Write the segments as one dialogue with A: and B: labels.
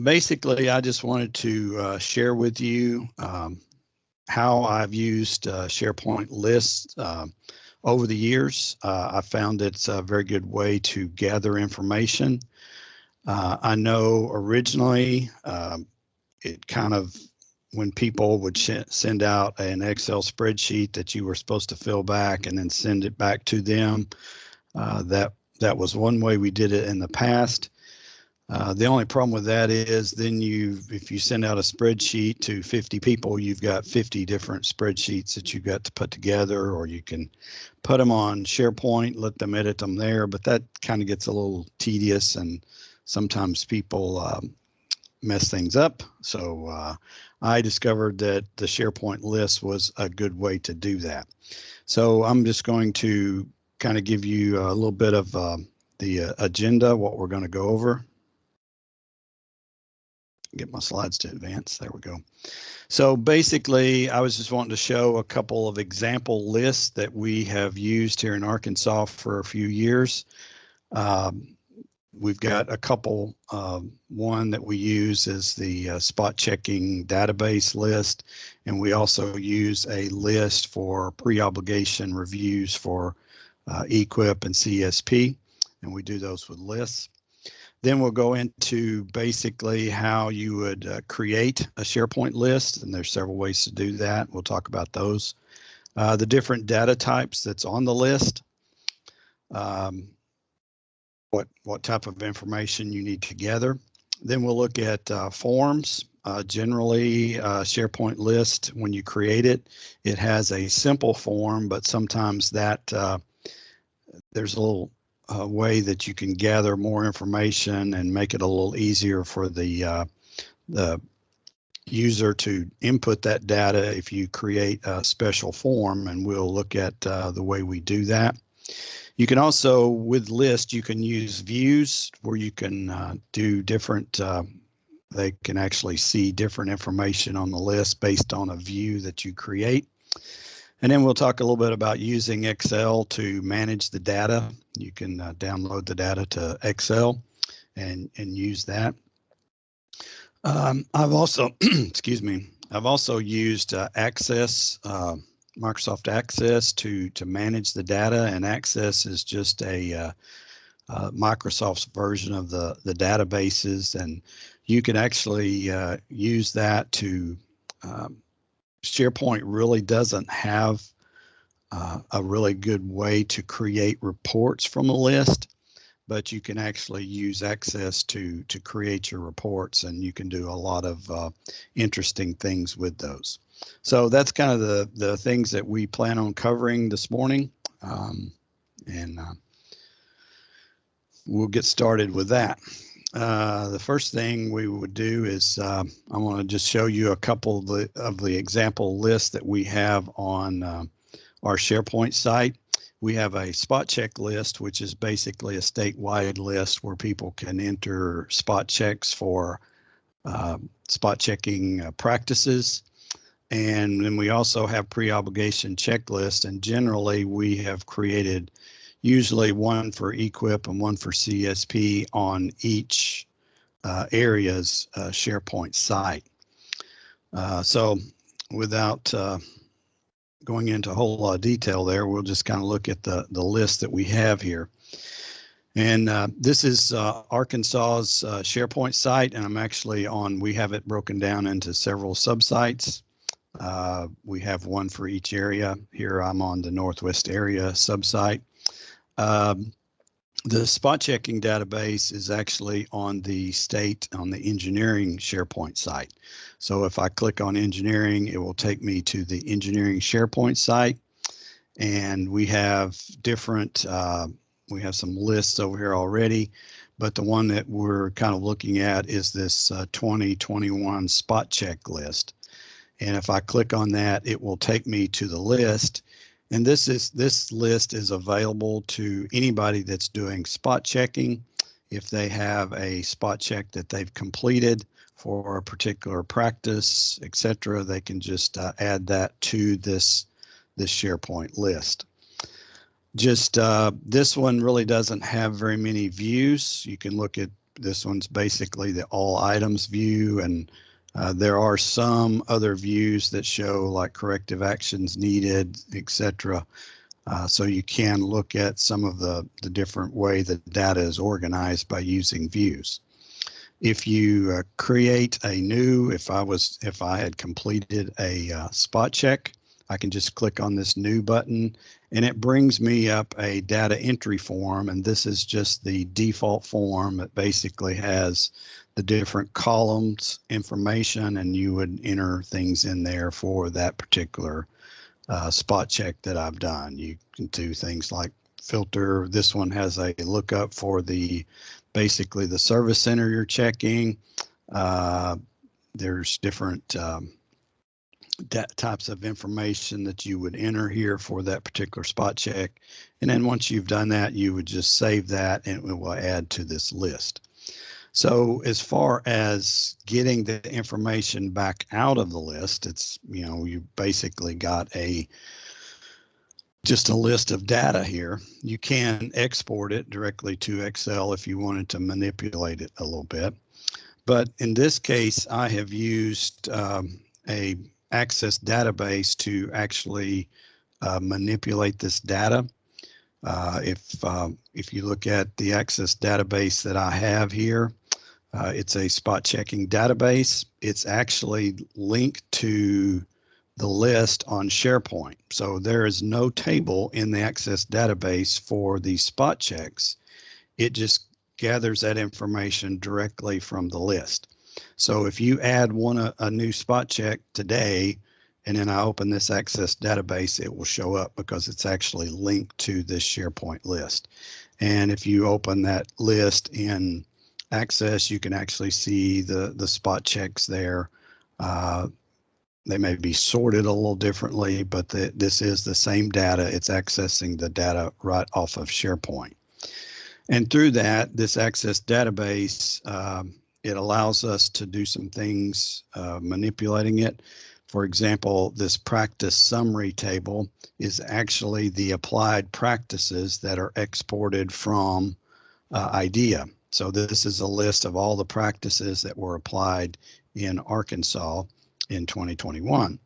A: basically, I just wanted to share with you how I've used SharePoint lists over the years. I found it's a very good way to gather information. I know originally it kind of, when people would send out an Excel spreadsheet that you were supposed to fill back and then send it back to them, that was one way we did it in the past. The only problem with that is then if you send out a spreadsheet to 50 people, you've got 50 different spreadsheets that you've got to put together, or you can put them on SharePoint, let them edit them there, but that kind of gets a little tedious and sometimes people mess things up. So I discovered that the SharePoint list was a good way to do that. So I'm just going to kind of give you a little bit of the agenda, what we're going to go over. Get my slides to advance. There we go. So basically, I was just wanting to show a couple of example lists that we have used here in Arkansas for a few years. We've got a couple. One that we use is the spot checking database list, and we also use a list for pre-obligation reviews for EQIP and CSP, and we do those with lists. Then we'll go into basically how you would create a SharePoint list, and there's several ways to do that. We'll talk about those. The different data types that's on the list, what type of information you need to gather. Then we'll look at forms. Generally, SharePoint list, when you create it, it has a simple form, but sometimes that there's a little way that you can gather more information and make it a little easier for the user to input that data if you create a special form, and we'll look at the way we do that. You can also, with list, you can use views where you can do different, they can actually see different information on the list based on a view that you create. And then we'll talk a little bit about using Excel to manage the data. You can download the data to Excel and use that. I've also, excuse me, I've also used Access, Microsoft Access to manage the data, and Access is just a Microsoft's version of the databases, and you can actually use that to SharePoint really doesn't have a really good way to create reports from a list, but you can actually use Access to create your reports, and you can do a lot of interesting things with those. So that's kind of the things that we plan on covering this morning, and we'll get started with that. The first thing we would do is I want to just show you a couple of the example lists that we have on our SharePoint site. We have a spot check list, which is basically a statewide list where people can enter spot checks for spot checking practices. And then we also have pre-obligation checklist, and generally we have created usually one for EQIP and one for CSP on each area's SharePoint site. So without going into a whole lot of detail there, we'll just kind of look at the list that we have here. And this is Arkansas's SharePoint site, and I'm actually on, we have it broken down into several subsites. We have one for each area. Here I'm on the Northwest area subsite. The spot checking database is actually on the engineering SharePoint site. So if I click on engineering, it will take me to the engineering SharePoint site, and we have different, we have some lists over here already, but the one that we're kind of looking at is this 2021 spot check list. And if I click on that, it will take me to the list. And this list is available to anybody that's doing spot checking. If they have a spot check that they've completed for a particular practice, etc., they can just add that to this SharePoint list. Just this one really doesn't have very many views. You can look at This one's basically the all items view, and there are some other views that show like corrective actions needed, etc. So you can look at some of the different way that data is organized by using views. If you create a new, if I had completed a spot check, I can just click on this new button and it brings me up a data entry form. And this is just the default form. It basically has the different columns information, and you would enter things in there for that particular spot check that I've done. You can do things like filter. This one has a lookup for basically the service center you're checking. There's different types of information that you would enter here for that particular spot check. And then once you've done that, you would just save that and it will add to this list. So as far as getting the information back out of the list, it's, you basically got just a list of data here. You can export it directly to Excel if you wanted to manipulate it a little bit. But in this case, I have used a Access database to actually manipulate this data. If you look at the Access database that I have here, it's a spot checking database. It's actually linked to the list on Sharepoint. So there is no table in the Access database for these spot checks. It just gathers that information directly from the list. So if you add a new spot check today, and then I open this Access database, it will show up because it's actually linked to this Sharepoint list. And if you open that list in Access, you can actually see the spot checks there. They may be sorted a little differently, but this is the same data. It's accessing the data right off of Sharepoint. And through that, this Access database, it allows us to do some things manipulating it. For example, this practice summary table is actually the applied practices that are exported from IDEA. So this is a list of all the practices that were applied in Arkansas in 2021.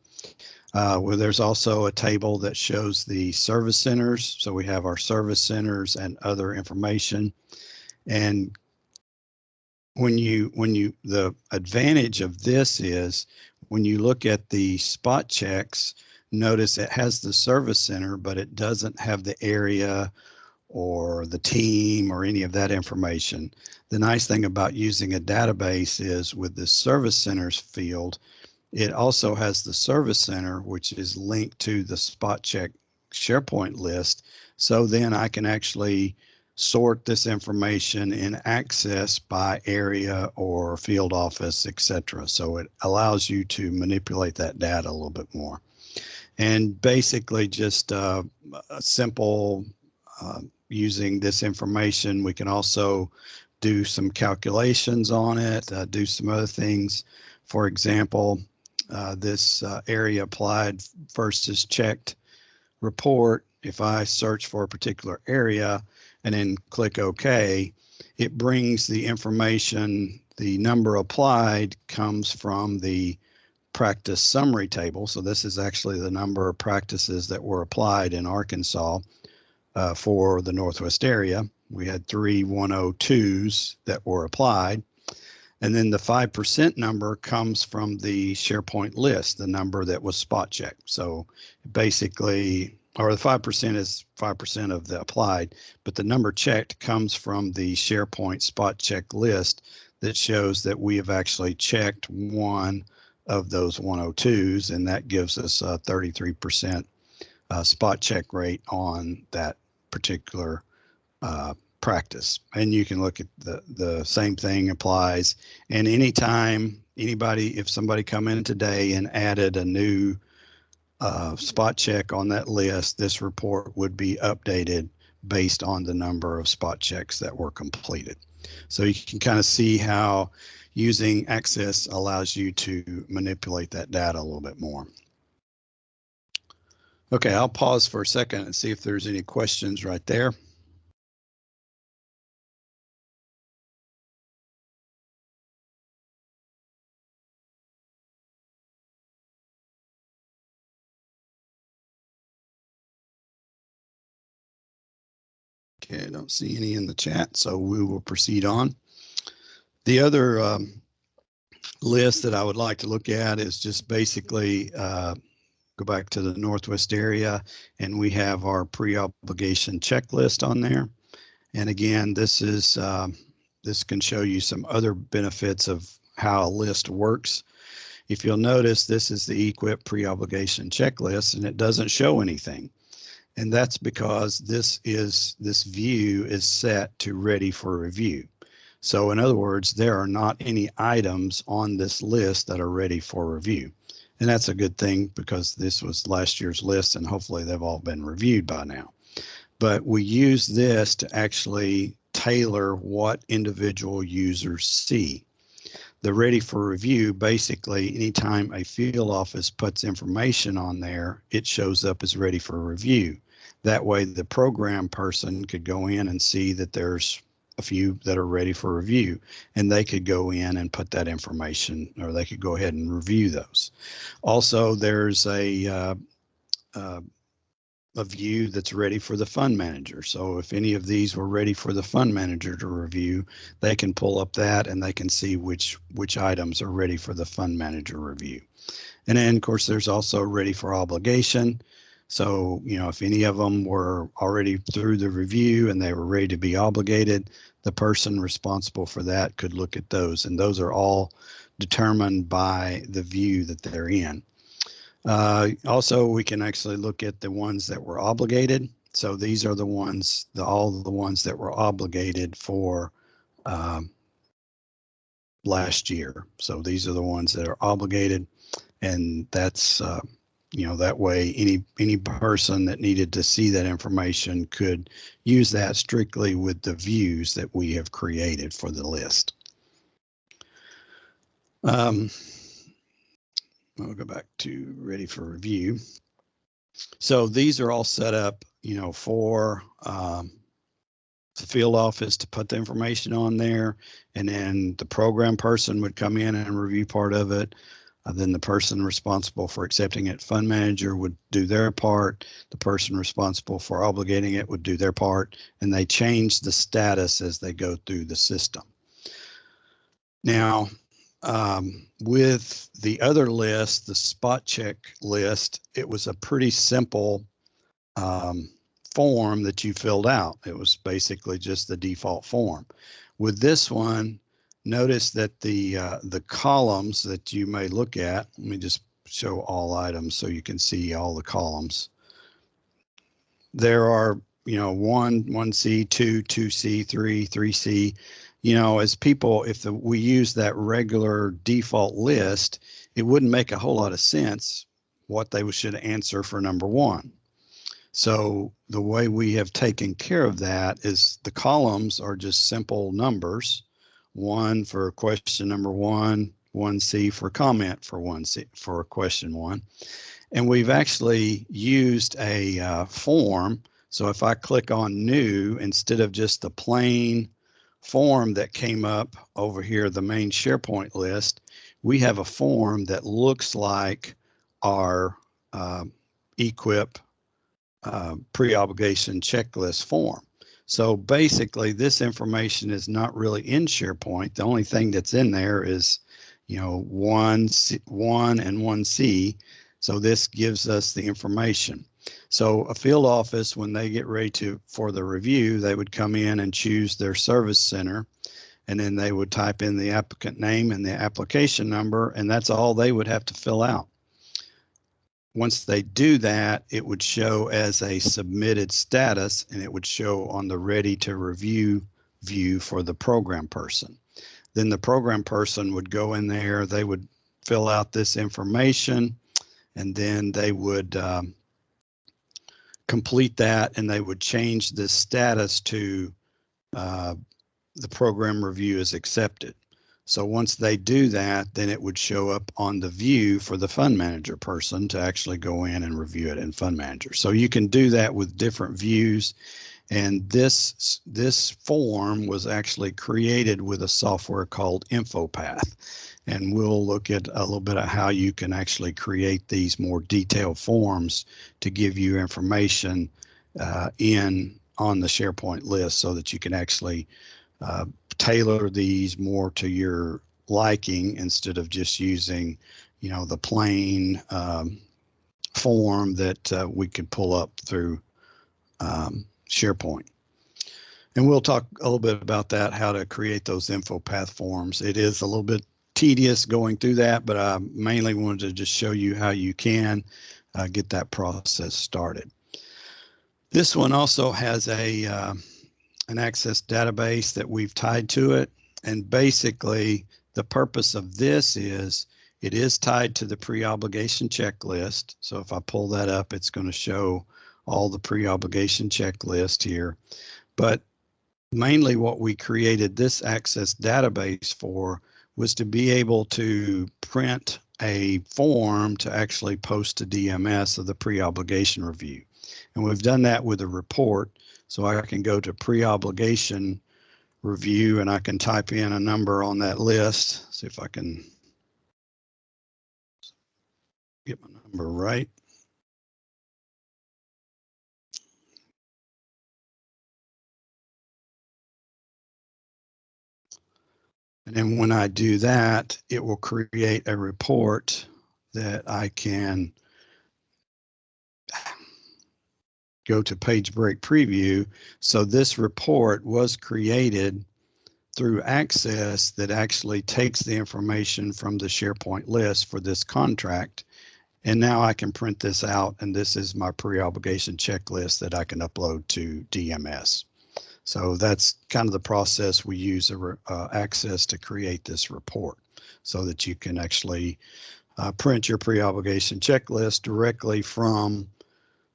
A: Where there's also a table that shows the service centers. So we have our service centers and other information. And the advantage of this is when you look at the spot checks, notice it has the service center, but it doesn't have the area or the team or any of that information. The nice thing about using a database is with the service centers field, it also has the service center, which is linked to the spot check Sharepoint list. So then I can actually sort this information in Access by area or field office, etc. So it allows you to manipulate that data a little bit more. And basically just a simple using this information, we can also do some calculations on it, do some other things. For example, this area applied versus checked report. If I search for a particular area and then click OK, it brings the information. The number applied comes from the practice summary table. So this is actually the number of practices that were applied in Arkansas for the Northwest area. We had 3 102s that were applied. And then the 5% number comes from the Sharepoint list, the number that was spot checked. So basically, or the 5% is 5% of the applied, but the number checked comes from the Sharepoint spot check list that shows that we have actually checked one of those 102s, and that gives us a 33% spot check rate on that particular practice. And you can look at the same thing applies. And anytime if somebody come in today and added a new spot check on that list, this report would be updated based on the number of spot checks that were completed. So you can kind of see how using Access allows you to manipulate that data a little bit more. Okay, I'll pause for a second and see if there's any questions right there. Okay, I don't see any in the chat, so we will proceed on. The other list that I would like to look at is just basically go back to the Northwest area, and we have our pre-obligation checklist on there. And again, this can show you some other benefits of how a list works. If you'll notice, this is the EQIP pre-obligation checklist, and it doesn't show anything. And that's because this view is set to ready for review. So in other words, there are not any items on this list that are ready for review. And that's a good thing because this was last year's list and hopefully they've all been reviewed by now. But we use this to actually tailor what individual users see. The ready for review, basically anytime a field office puts information on there, it shows up as ready for review. That way the program person could go in and see that there's a few that are ready for review, and they could go in and put that information, or they could go ahead and review those. Also, there's a view that's ready for the fund manager. So if any of these were ready for the fund manager to review, they can pull up that and they can see which items are ready for the fund manager review. And then of course there's also ready for obligation. So, you know, if any of them were already through the review and they were ready to be obligated, the person responsible for that could look at those, and those are all determined by the view that they're in. Also, we can actually look at the ones that were obligated. So these are the ones, all the ones that were obligated for last year. So these are the ones that are obligated, and that's you know, that way any person that needed to see that information could use that strictly with the views that we have created for the list. I'll go back to ready for review. So these are all set up, you know, for the field office to put the information on there, and then the program person would come in and review part of it. Then the person responsible for accepting it, fund manager, would do their part. The person responsible for obligating it would do their part, and they change the status as they go through the system. Now, with the other list, the spot check list, it was a pretty simple form that you filled out. It was basically just the default form. With this one, notice that the columns that you may look at, let me just show all items so you can see all the columns. There are, you know, 1C, 2C, 3C. You know, as people, if we use that regular default list, it wouldn't make a whole lot of sense what they should answer for number one. So the way we have taken care of that is the columns are just simple numbers. 1 for question number 1, 1C for comment for 1C for question 1. And we've actually used a form. So if I click on new, instead of just the plain form that came up over here, the main SharePoint list, we have a form that looks like our EQIP pre-obligation checklist form. So basically this information is not really in SharePoint. The only thing that's in there is, you know, 1 and 1C. So this gives us the information. So a field office, when they get ready for the review, they would come in and choose their service center, and then they would type in the applicant name and the application number, and that's all they would have to fill out. Once they do that, it would show as a submitted status, and it would show on the ready to review view for the program person. Then the program person would go in there, they would fill out this information, and then they would complete that, and they would change the status to the program review is accepted. So once they do that, then it would show up on the view for the fund manager person to actually go in and review it in fund manager. So you can do that with different views. And this form was actually created with a software called InfoPath. And we'll look at a little bit of how you can actually create these more detailed forms to give you information on the SharePoint list so that you can actually tailor these more to your liking instead of just using, the plain form that we could pull up through SharePoint. And we'll talk a little bit about that, how to create those info path forms. It is a little bit tedious going through that, but I mainly wanted to just show you how you can get that process started. This one also has an Access database that we've tied to it. And basically the purpose of this is it is tied to the pre-obligation checklist. So if I pull that up, it's going to show all the pre-obligation checklist here. But mainly what we created this Access database for was to be able to print a form to actually post to DMS of the pre-obligation review. And we've done that with a report. So I can go to pre-obligation review and I can type in a number on that list. See if I can get my number right. And then when I do that, it will create a report that I can go to page break preview. So this report was created through Access that actually takes the information from the SharePoint list for this contract. And now I can print this out, and this is my pre-obligation checklist that I can upload to DMS. So that's kind of the process we use Access to create this report so that you can actually print your pre-obligation checklist directly from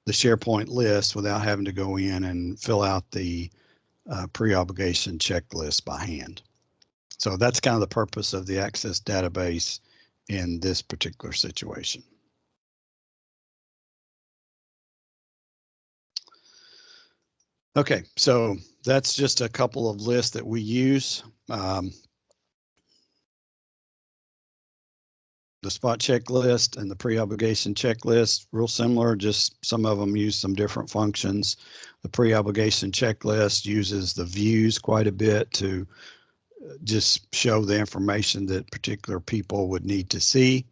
A: the SharePoint list without having to go in and fill out the pre-obligation checklist by hand. So that's kind of the purpose of the Access database in this particular situation. Okay, so that's just a couple of lists that we use. The spot checklist and the pre-obligation checklist, real similar, just some of them use some different functions. The pre-obligation checklist uses the views quite a bit to just show the information that particular people would need to see.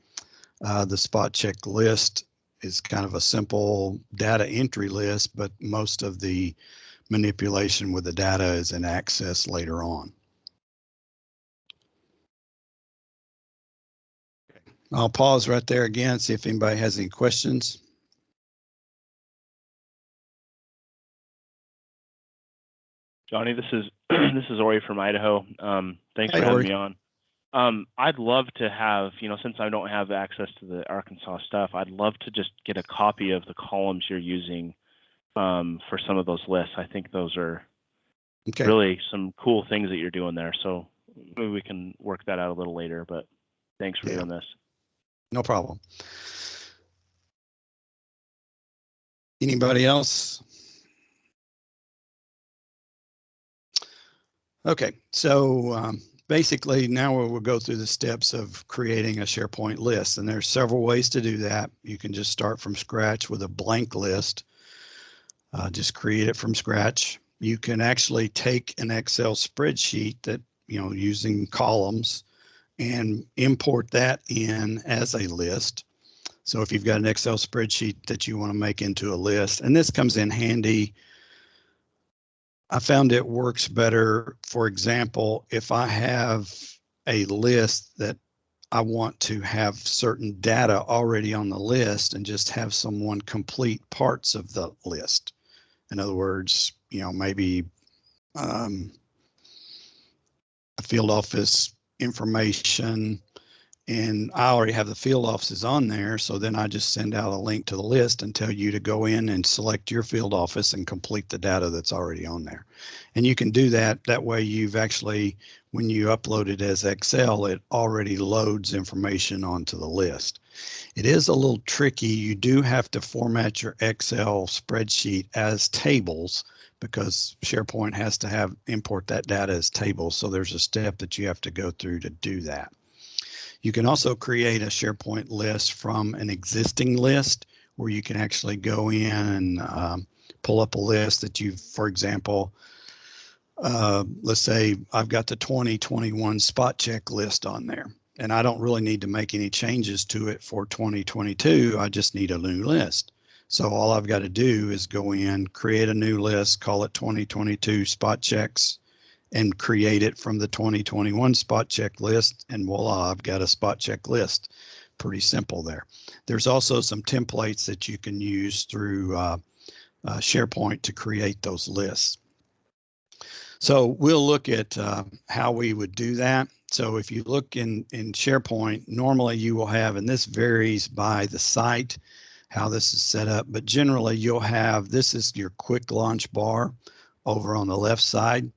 A: The spot checklist is kind of a simple data entry list, but most of the manipulation with the data is in Access later on. I'll pause right there again, see if anybody has any questions.
B: Johnny, this is this is Ori from Idaho. Thanks for having me on. I'd love to have, since I don't have access to the Arkansas stuff, I'd love to just get a copy of the columns you're using for some of those lists. I think those are really some cool things that you're doing there. So maybe we can work that out a little later, but thanks for doing this.
A: No problem. Anybody else? Okay, so basically now we'll go through the steps of creating a SharePoint list, and there's several ways to do that. You can just start from scratch with a blank list. Just create it from scratch. You can actually take an Excel spreadsheet that, using columns and import that in as a list. So if you've got an Excel spreadsheet that you want to make into a list, and this comes in handy. I found it works better. For example, if I have a list that I want to have certain data already on the list and just have someone complete parts of the list. In other words, maybe a field office information, and I already have the field offices on there. So then I just send out a link to the list and tell you to go in and select your field office and complete the data that's already on there. And you can do that. That way you've actually, when you upload it as Excel, it already loads information onto the list. It is a little tricky. You do have to format your Excel spreadsheet as tables because SharePoint has to import that data as tables. So there's a step that you have to go through to do that. You can also create a SharePoint list from an existing list where you can actually go in and pull up a list that you've, for example, let's say I've got the 2021 spot check list on there, and I don't really need to make any changes to it for 2022. I just need a new list. So all I've got to do is go in, create a new list, call it 2022 spot checks, and create it from the 2021 spot check list, and voila, I've got a spot check list. Pretty simple there. There's also some templates that you can use through SharePoint to create those lists. So we'll look at how we would do that. So if you look in SharePoint, normally you will have, and this varies by the site, how this is set up, but generally you'll have, this is your quick launch bar over on the left side.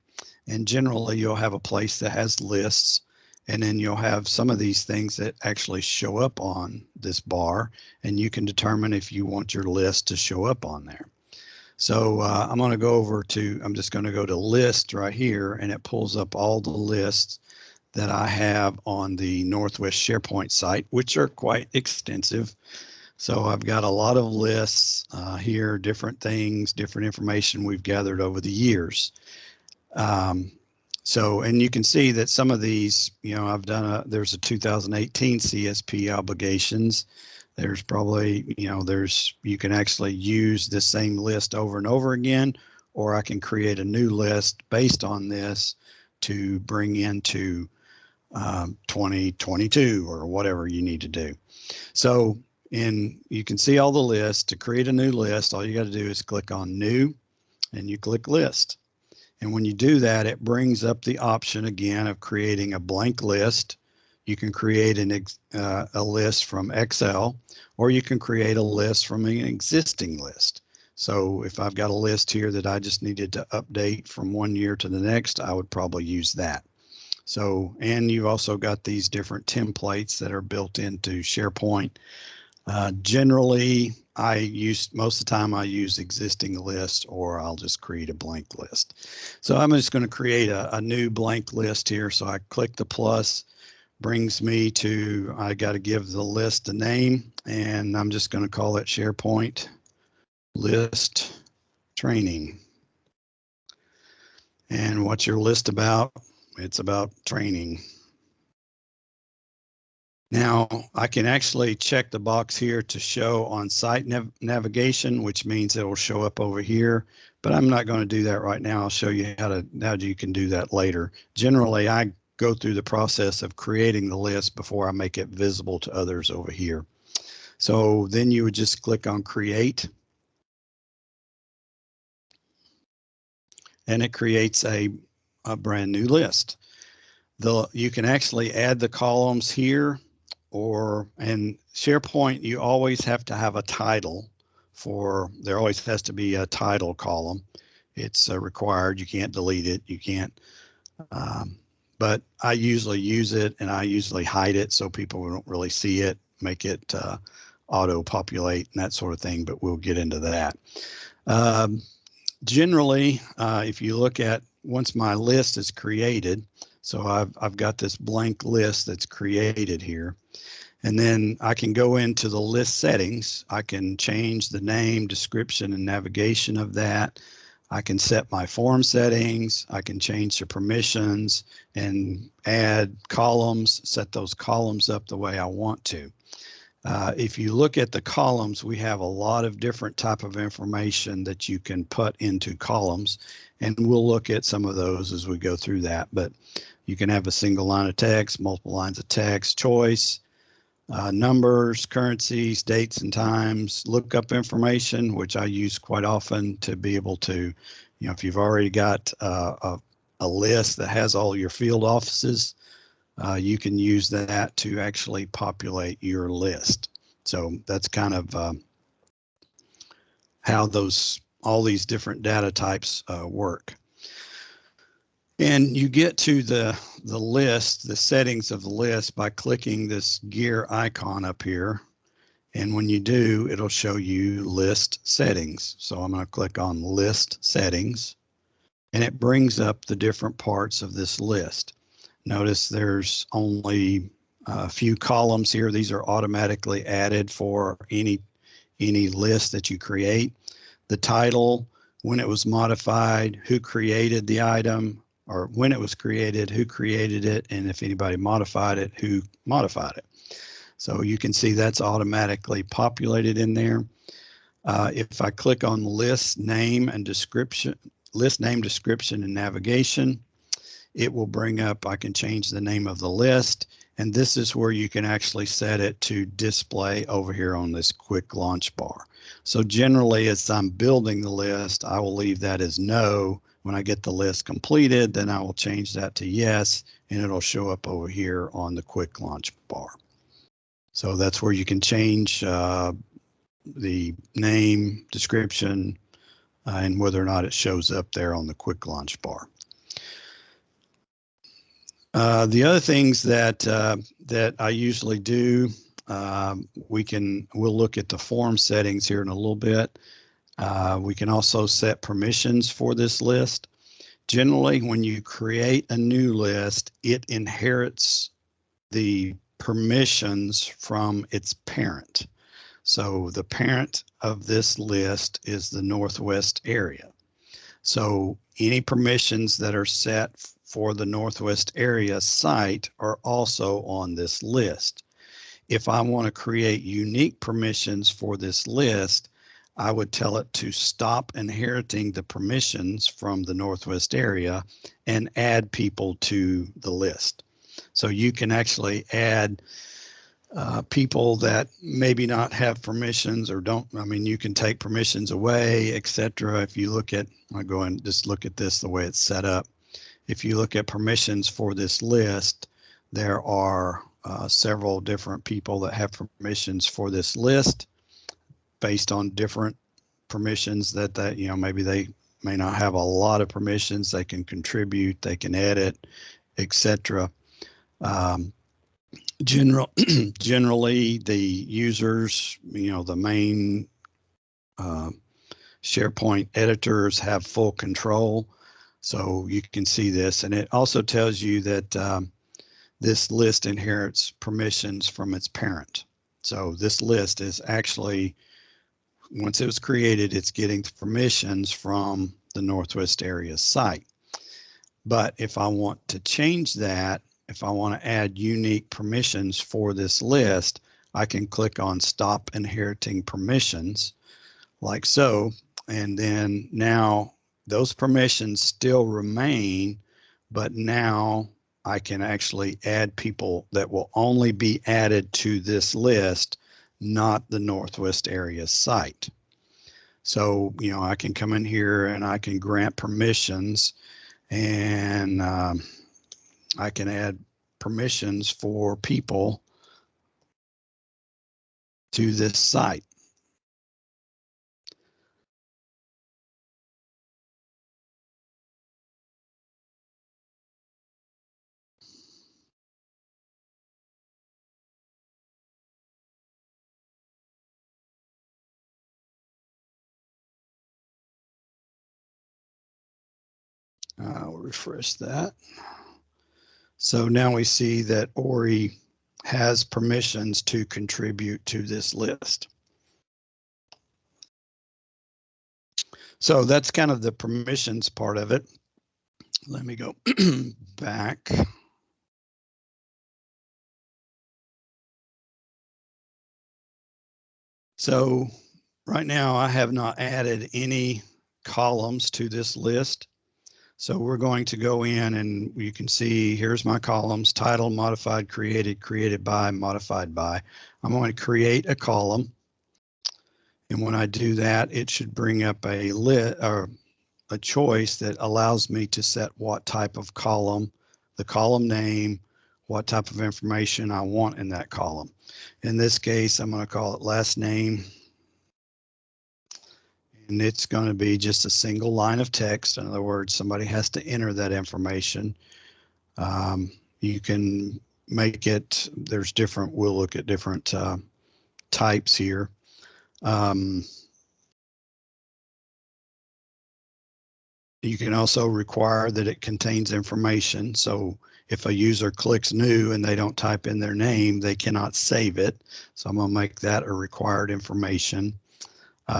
A: And generally you'll have a place that has lists, and then you'll have some of these things that actually show up on this bar, and you can determine if you want your list to show up on there. So I'm going to go over to, I'm just going to go to list right here, and it pulls up all the lists that I have on the Northwest SharePoint site, which are quite extensive. So I've got a lot of lists here, different things, different information we've gathered over the years. So, and you can see that some of these, I've done there's a 2018 CSP obligations. There's probably, you can actually use the same list over and over again, or I can create a new list based on this to bring into 2022 or whatever you need to do. So you can see all the lists. To create a new list, all you got to do is click on new, and you click list. And when you do that, it brings up the option again of creating a blank list. You can create a list from Excel, or you can create a list from an existing list. So if I've got a list here that I just needed to update from one year to the next, I would probably use that. So, and you've also got these different templates that are built into SharePoint. Generally, most of the time I use existing lists, or I'll just create a blank list. So I'm just going to create a new blank list here. So I click the plus, brings me to, I got to give the list a name, and I'm just going to call it SharePoint List Training. And what's your list about? It's about training. Now I can actually check the box here to show on site navigation, which means it will show up over here, but I'm not going to do that right now. I'll show you how you can do that later. Generally, I go through the process of creating the list before I make it visible to others over here. So then you would just click on create, and it creates a brand new list. You can actually add the columns here, and SharePoint, you always have to have a title there always has to be a title column. It's required. You can't delete it. You can't, but I usually use it, and I usually hide it so people don't really see it, make it auto populate and that sort of thing, but we'll get into that. Generally, if you look at once my list is created, so I've got this blank list that's created here, and then I can go into the list settings. I can change the name, description, and navigation of that. I can set my form settings. I can change the permissions and add columns, set those columns up the way I want to. If you look at the columns, we have a lot of different type of information that you can put into columns, and we'll look at some of those as we go through that. But you can have a single line of text, multiple lines of text, choice, numbers, currencies, dates and times, lookup information, which I use quite often to be able to, if you've already got a list that has all your field offices, you can use that to actually populate your list. So that's kind of how all these different data types work. And you get to the list, the settings of the list, by clicking this gear icon up here. And when you do, it'll show you list settings. So I'm going to click on list settings, and it brings up the different parts of this list. Notice there's only a few columns here. These are automatically added for any list that you create. The title, when it was modified, who created the item, or when it was created, who created it, and if anybody modified it, who modified it. So you can see that's automatically populated in there. If I click on list name and description, list name, description, and navigation, it will bring up, I can change the name of the list, and this is where you can actually set it to display over here on this quick launch bar. So generally, as I'm building the list, I will leave that as no. When I get the list completed, then I will change that to yes, and it'll show up over here on the quick launch bar. So that's where you can change the name, description, and whether or not it shows up there on the quick launch bar. The other things that that I usually do, we'll look at the form settings here in a little bit. We can also set permissions for this list. Generally, when you create a new list, it inherits the permissions from its parent. So the parent of this list is the Northwest area. So any permissions that are set for the Northwest area site are also on this list. If I want to create unique permissions for this list, I would tell it to stop inheriting the permissions from the Northwest area and add people to the list. So you can actually add people that maybe not have permissions or don't, I mean, you can take permissions away, etc. If you look at, I'll go and just look at this the way it's set up. If you look at permissions for this list, there are several different people that have permissions for this list based on different permissions that you know, maybe they may not have a lot of permissions. They can contribute, they can edit, etc. Generally, the users, you know, the main SharePoint editors have full control. So you can see this, and it also tells you that this list inherits permissions from its parent. So this list is actually, once it was created, it's getting permissions from the Northwest area site. But if I want to change that, if I want to add unique permissions for this list, I can click on Stop Inheriting Permissions, like so, and then now those permissions still remain, but now I can actually add people that will only be added to this list, not the Northwest area site. So, you know, I can come in here and I can grant permissions, and I can add permissions for people to this site. I'll refresh that. So now we see that Ori has permissions to contribute to this list. So that's kind of the permissions part of it. Let me go back. So right now I have not added any columns to this list. So we're going to go in and you can see here's my columns: title, modified, created, created by, modified by. I'm going to create a column. And when I do that, it should bring up a choice that allows me to set what type of column, the column name, what type of information I want in that column. In this case, I'm going to call it last name. And it's going to be just a single line of text. In other words, somebody has to enter that information. You can make it, there's different, we'll look at different types here. You can also require that it contains information. So if a user clicks new and they don't type in their name, they cannot save it. So I'm going to make that a required information.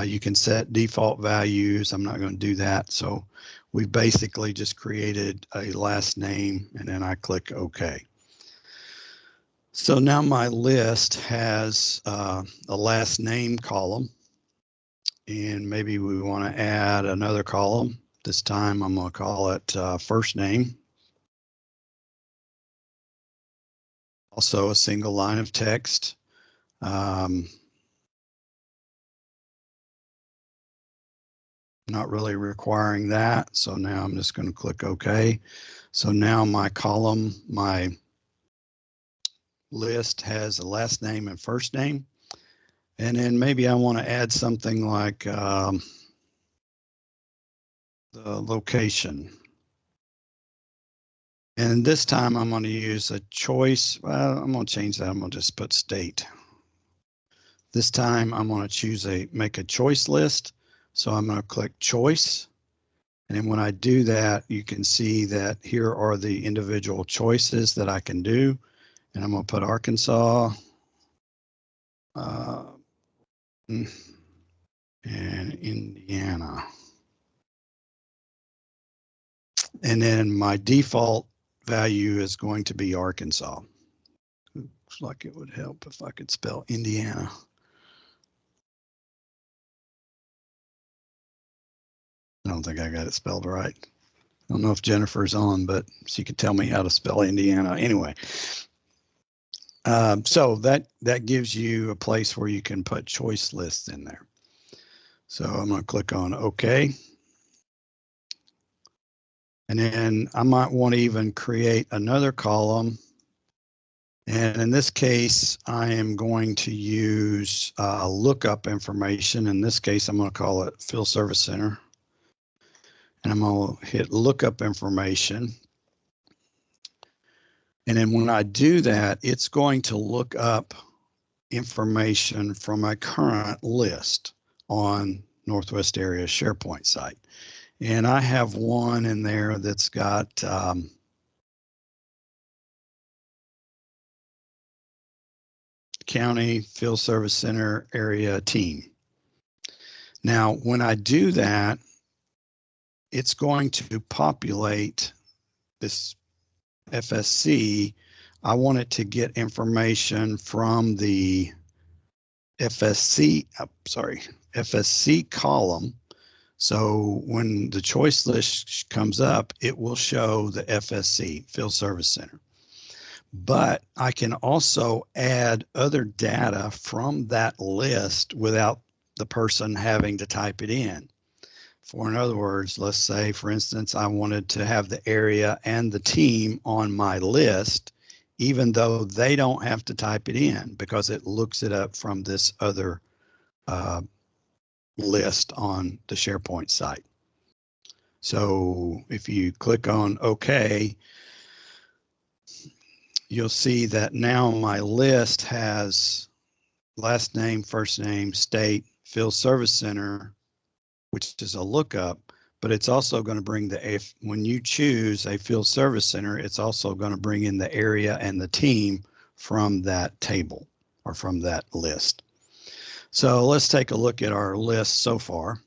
A: You can set default values. I'm not going to do that. So we basically just created a last name, and then I click OK. So now my list has a last name column, and maybe we want to add another column. This time I'm going to call it first name. Also a single line of text. Not really requiring that. So now I'm just going to click OK. So now my column, my list has a last name and first name. And then maybe I want to add something like the location. And this time I'm going to use a choice. Well, I'm going to change that. I'm going to just put state. This time I'm going to make a choice list. So I'm going to click choice. And then when I do that, you can see that here are the individual choices that I can do. And I'm going to put Arkansas and Indiana. And then my default value is going to be Arkansas. Looks like it would help if I could spell Indiana. I don't think I got it spelled right. I don't know if Jennifer's on, but she could tell me how to spell Indiana. Anyway, so that gives you a place where you can put choice lists in there. So I'm going to click on OK. And then I might want to even create another column. And in this case, I am going to use lookup information. In this case, I'm going to call it Field Service Center. And I'm going to hit lookup information. And then when I do that, it's going to look up information from my current list on Northwest Area SharePoint site. And I have one in there that's got County Field Service Center area team. Now, when I do that, it's going to populate this FSC. I want it to get information from the FSC column. So when the choice list comes up, it will show the FSC, Field Service Center. But I can also add other data from that list without the person having to type it in. For in other words, let's say, for instance, I wanted to have the area and the team on my list, even though they don't have to type it in because it looks it up from this other list on the SharePoint site. So if you click on OK, you'll see that now my list has last name, first name, state, Field Service Center, which is a lookup, but it's also going to bring when you choose a Field Service Center, it's also going to bring in the area and the team from that table or from that list. So let's take a look at our list so far.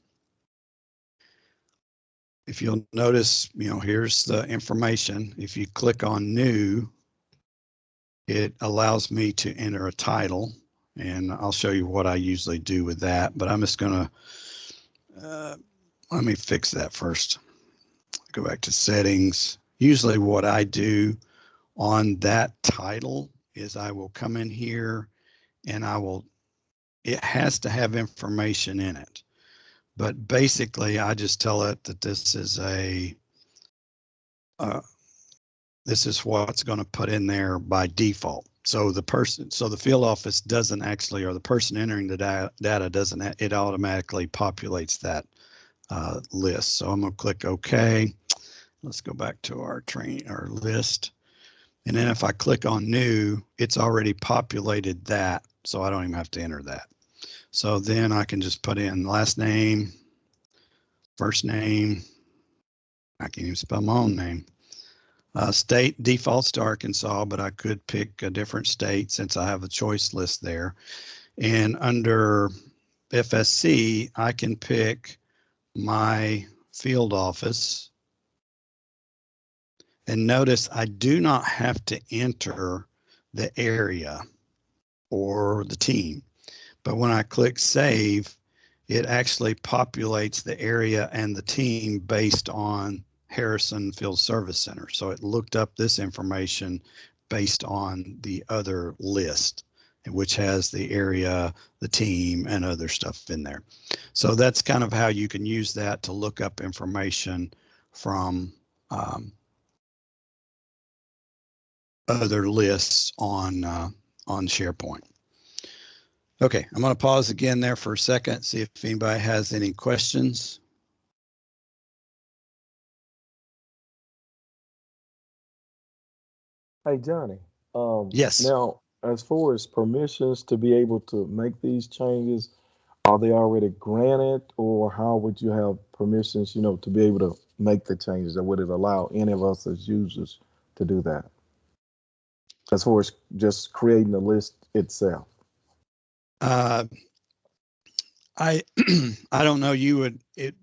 A: If you'll notice, here's the information. If you click on new, it allows me to enter a title, and I'll show you what I usually do with that, but I'm just going to, let me fix that first. Go back to settings. Usually what I do on that title is I will come in here and it has to have information in it. But basically I just tell it that this is this is what's going to put in there by default. So the field office doesn't actually, or the person entering the data doesn't, it automatically populates that list. So I'm going to click OK. Let's go back to our list. And then if I click on new, it's already populated that. So I don't even have to enter that. So then I can just put in last name, first name. I can't even spell my own name. State defaults to Arkansas, but I could pick a different state since I have a choice list there. And under FSC, I can pick my field office. And notice I do not have to enter the area or the team. But when I click save, it actually populates the area and the team based on Harrison Field Service Center. So it looked up this information based on the other list, which has the area, the team, and other stuff in there. So that's kind of how you can use that to look up information from other lists on SharePoint. Okay, I'm going to pause again there for a second, see if anybody has any questions.
C: Hey, Johnny.
A: Yes.
C: Now, as far as permissions to be able to make these changes, are they already granted, or how would you have permissions, to be able to make the changes, or would it allow any of us as users to do that? As far as just creating the list itself.
A: I I don't know. It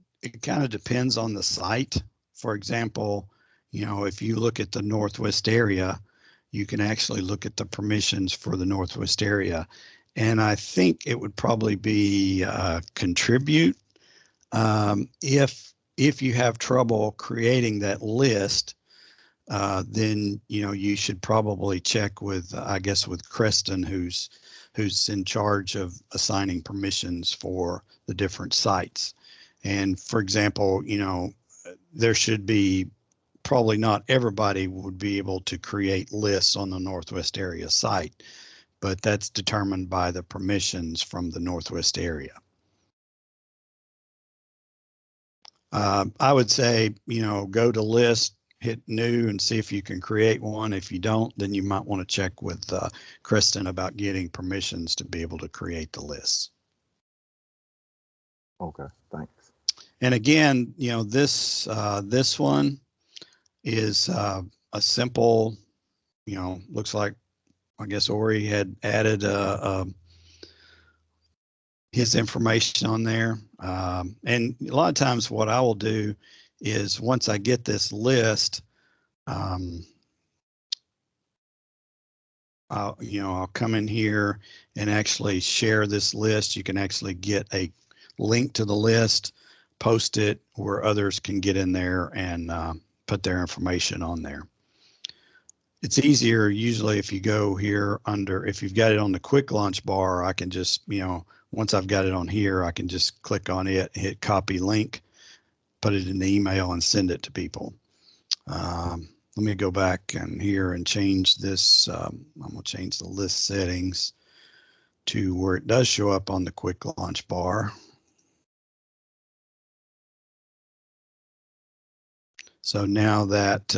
A: kind of depends on the site. For example, if you look at the Northwest area, you can actually look at the permissions for the Northwest area. And I think it would probably be contribute. If you have trouble creating that list, then you should probably check with, I guess, with Creston, who's in charge of assigning permissions for the different sites. And for example, there should be, probably not everybody would be able to create lists on the Northwest area site, but that's determined by the permissions from the Northwest area. I would say, go to list, hit new, and see if you can create one. If you don't, then you might want to check with Kristen about getting permissions to be able to create the lists.
C: Okay, thanks.
A: And again, this one is a simple, looks like, I guess Ori had added his information on there. And a lot of times what I will do is, once I get this list, I'll come in here and actually share this list. You can actually get a link to the list, post it where others can get in there and put their information on there. It's easier usually if you go here if you've got it on the quick launch bar, I can just, once I've got it on here, I can just click on it, hit copy link, put it in the email and send it to people. Let me go back and here and change this. I'm going to change the list settings to where it does show up on the quick launch bar. So now that,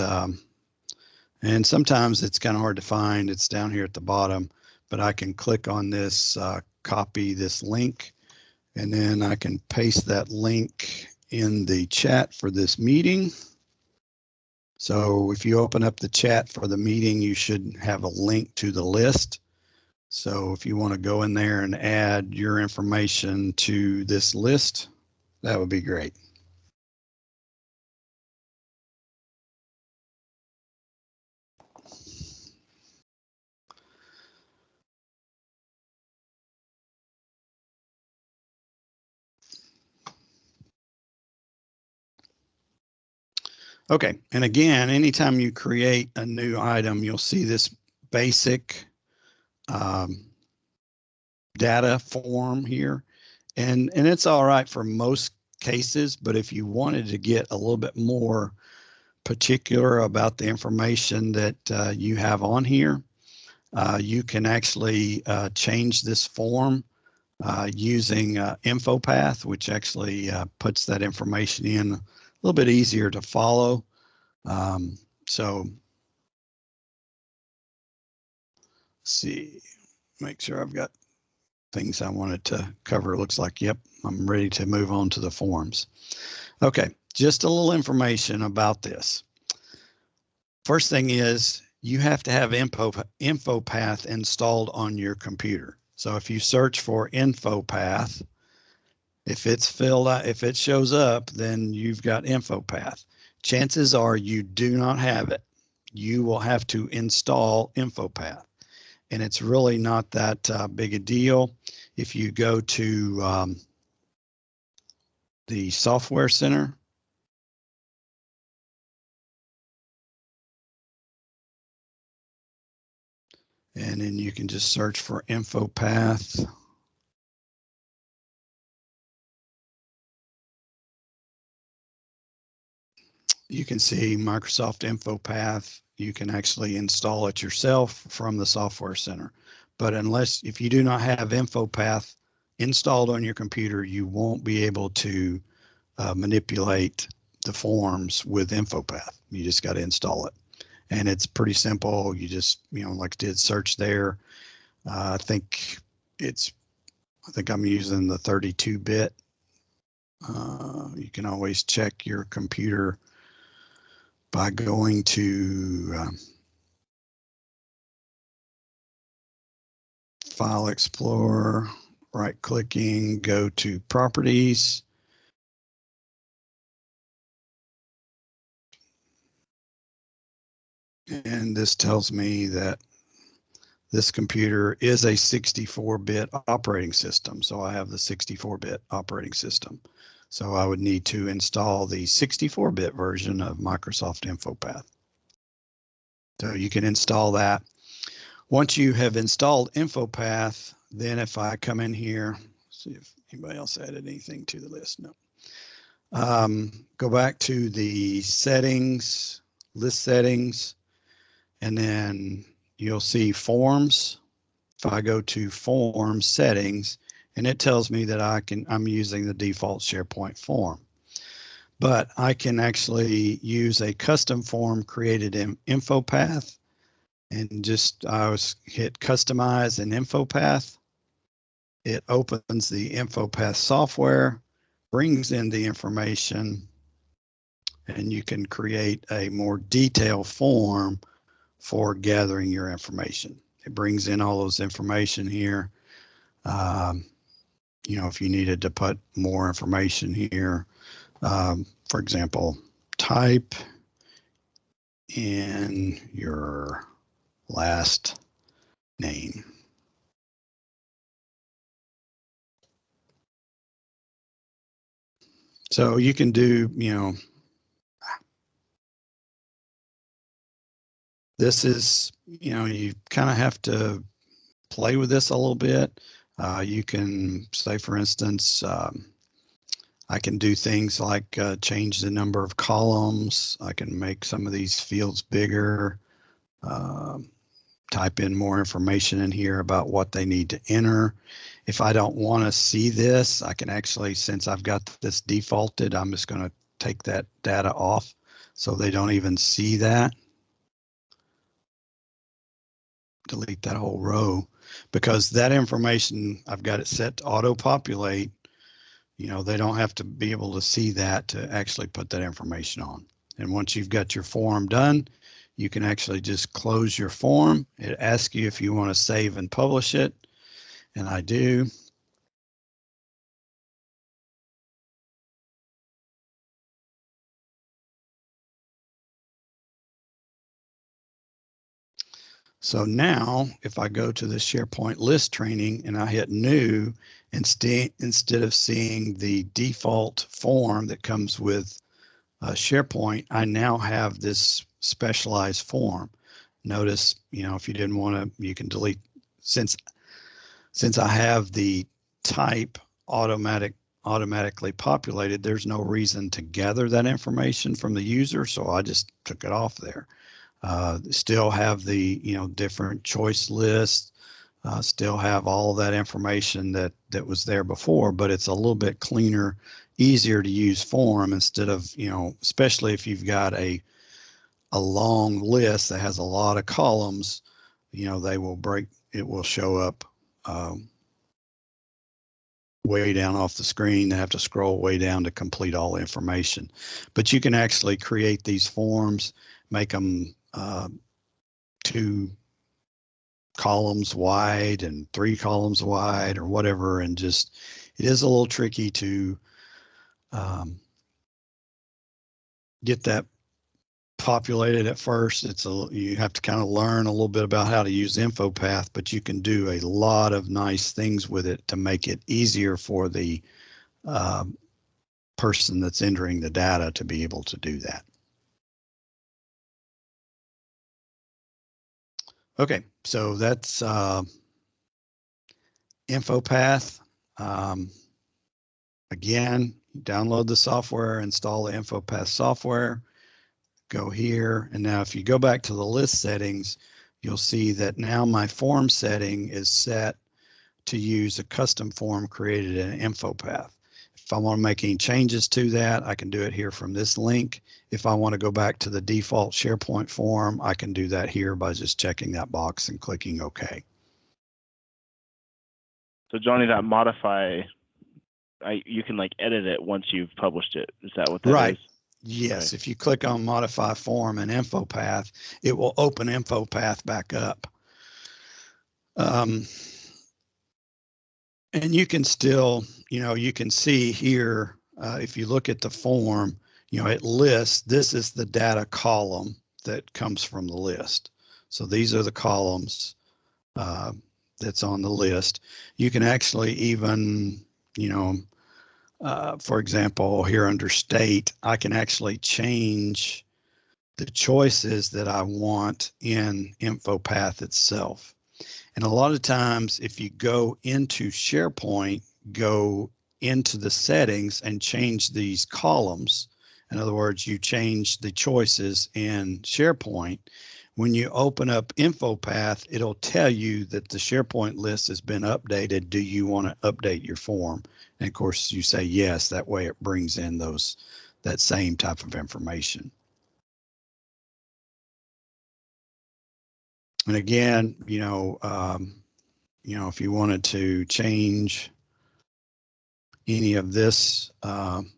A: and sometimes it's kind of hard to find, it's down here at the bottom, but I can click on this, copy this link, and then I can paste that link in the chat for this meeting. So if you open up the chat for the meeting, you should have a link to the list. So if you want to go in there and add your information to this list, that would be great. Okay, and again, anytime you create a new item, you'll see this basic data form here, and it's all right for most cases, but if you wanted to get a little bit more particular about the information that you have on here, you can actually change this form using InfoPath, which actually puts that information in a little bit easier to follow. So see, make sure I've got things I wanted to cover. It looks like, yep, I'm ready to move on to the forms. Okay, just a little information about this. First thing is, you have to have InfoPath installed on your computer. So if you search for InfoPath, If it's filled out, if it shows up, then you've got info path. Chances are you do not have it. You will have to install info path. And it's really not that big a deal. If you go to the software center, and then you can just search for info path. You can see Microsoft Info Path. You can actually install it yourself from the software center. But if you do not have Info Path installed on your computer, you won't be able to manipulate the forms with Info Path. You just got to install it. And it's pretty simple. You just, like I did, search there. I think I'm using the 32-bit. You can always check your computer by going to File Explorer, right-clicking, go to Properties. And this tells me that this computer is a 64-bit operating system. So I have the 64-bit operating system. So I would need to install the 64-bit version of Microsoft InfoPath. So you can install that. Once you have installed InfoPath, then if I come in here, see if anybody else added anything to the list. No. Go back to the settings, list settings, and then you'll see forms. If I go to form settings, and it tells me that I'm using the default SharePoint form. But I can actually use a custom form created in InfoPath, and I hit customize in InfoPath. It opens the InfoPath software, brings in the information, and you can create a more detailed form for gathering your information. It brings in all those information here. If you needed to put more information here, for example, type in your last name. So you can do, this is, you kind of have to play with this a little bit. You can say, for instance, I can do things like change the number of columns. I can make some of these fields bigger, type in more information in here about what they need to enter. If I don't want to see this, I can actually, since I've got this defaulted, I'm just going to take that data off so they don't even see that. Delete that whole row, because that information, I've got it set to auto-populate. They don't have to be able to see that to actually put that information on. And once you've got your form done, you can actually just close your form. It asks you if you want to save and publish it, and I do. So now if I go to the SharePoint list training and I hit new, instead of seeing the default form that comes with SharePoint, I now have this specialized form. Notice, if you didn't want to, you can delete, since I have the type automatically populated, there's no reason to gather that information from the user, so I just took it off there. Still have the different choice lists, still have all that information that was there before, but it's a little bit cleaner, easier to use form instead of, especially if you've got a long list that has a lot of columns, it will show up way down off the screen. They have to scroll way down to complete all the information. But you can actually create these forms, make them 2 columns wide and 3 columns wide or whatever, and just It is a little tricky to get that populated at first. You have to kind of learn a little bit about how to use InfoPath, but you can do a lot of nice things with it to make it easier for the person that's entering the data to be able to do that. Okay, so that's InfoPath. Again, download the software, install the InfoPath software, go here, and now if you go back to the list settings, you'll see that now my form setting is set to use a custom form created in InfoPath. If I want to make any changes to that, I can do it here from this link. If I want to go back to the default SharePoint form, I can do that here by just checking that box and clicking OK.
B: So Johnny, that modify, you can like edit it once you've published it. Is that what that
A: right.
B: is?
A: Yes. Okay. If you click on modify form and InfoPath, it will open InfoPath back up. And you can still, you can see here, if you look at the form, it lists, this is the data column that comes from the list. So these are the columns that's on the list. You can actually even, for example, here under state, I can actually change the choices that I want in InfoPath itself. And a lot of times, if you go into SharePoint, go into the settings and change these columns, in other words, you change the choices in SharePoint, when you open up InfoPath, it'll tell you that the SharePoint list has been updated. Do you want to update your form? And of course, you say yes. That way it brings in that same type of information. And again, if you wanted to change any of this, and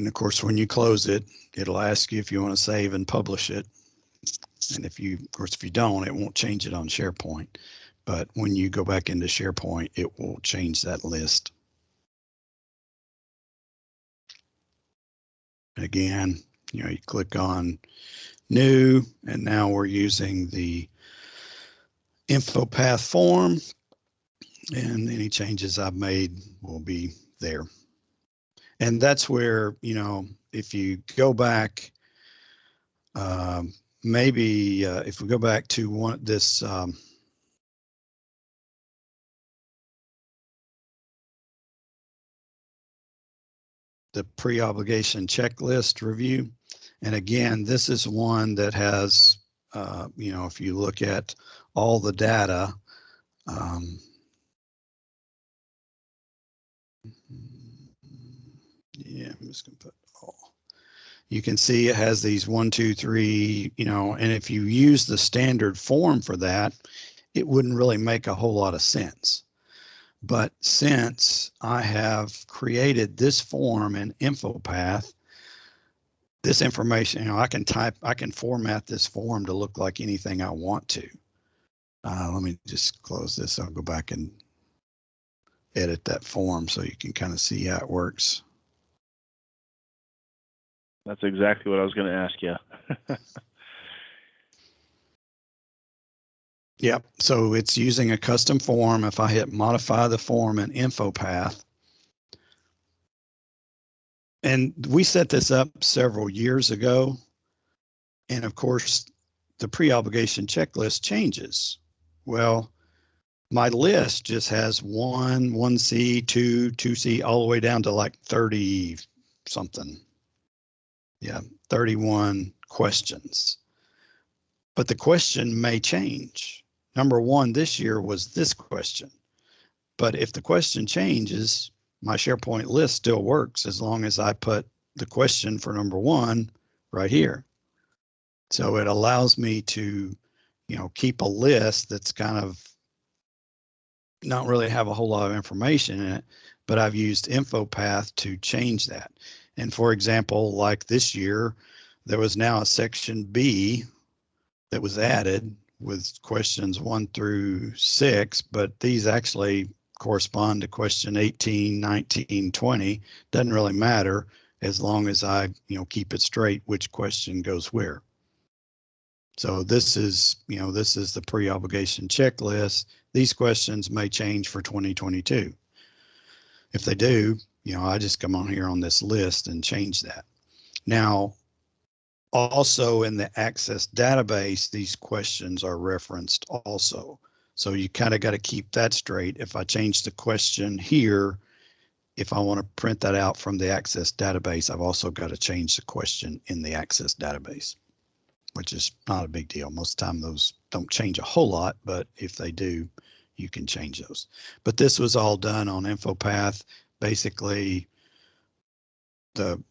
A: of course, when you close it, it'll ask you if you want to save and publish it. And if you don't, it won't change it on SharePoint. But when you go back into SharePoint, it will change that list. Again, you click on new, and now we're using the InfoPath form, and any changes I've made will be there. And that's where, if you go back, maybe if we go back to this the pre-obligation checklist review. And again, this is one that has, if you look at all the data, yeah, I'm just going to put all. You can see it has these 1, 2, 3, and if you use the standard form for that, it wouldn't really make a whole lot of sense. But since I have created this form in InfoPath, this information, I can format this form to look like anything I want to. Let me just close this. I'll go back and edit that form so you can kind of see how it works.
B: That's exactly what I was going to ask you.
A: Yep. So it's using a custom form. If I hit modify the form in InfoPath, and we set this up several years ago, and of course, the pre-obligation checklist changes. Well, my list just has 1C, 2C, all the way down to like 30 something. Yeah, 31 questions. But the question may change. Number one this year was this question. But if the question changes, my SharePoint list still works as long as I put the question for number one right here. So it allows me to, keep a list that's kind of not really have a whole lot of information in it, but I've used InfoPath to change that. And for example, like this year, there was now a section B that was added with questions 1 through 6, but these actually correspond to question 18, 19, 20. Doesn't really matter as long as I, keep it straight which question goes where. So this is, this is the pre-obligation checklist. These questions may change for 2022. If they do, I just come on here on this list and change that. Now, also in the Access database, these questions are referenced also. So you kind of got to keep that straight. If I change the question here, if I want to print that out from the Access database, I've also got to change the question in the Access database, which is not a big deal. Most of the time those don't change a whole lot, but if they do, you can change those. But this was all done on InfoPath. Basically, the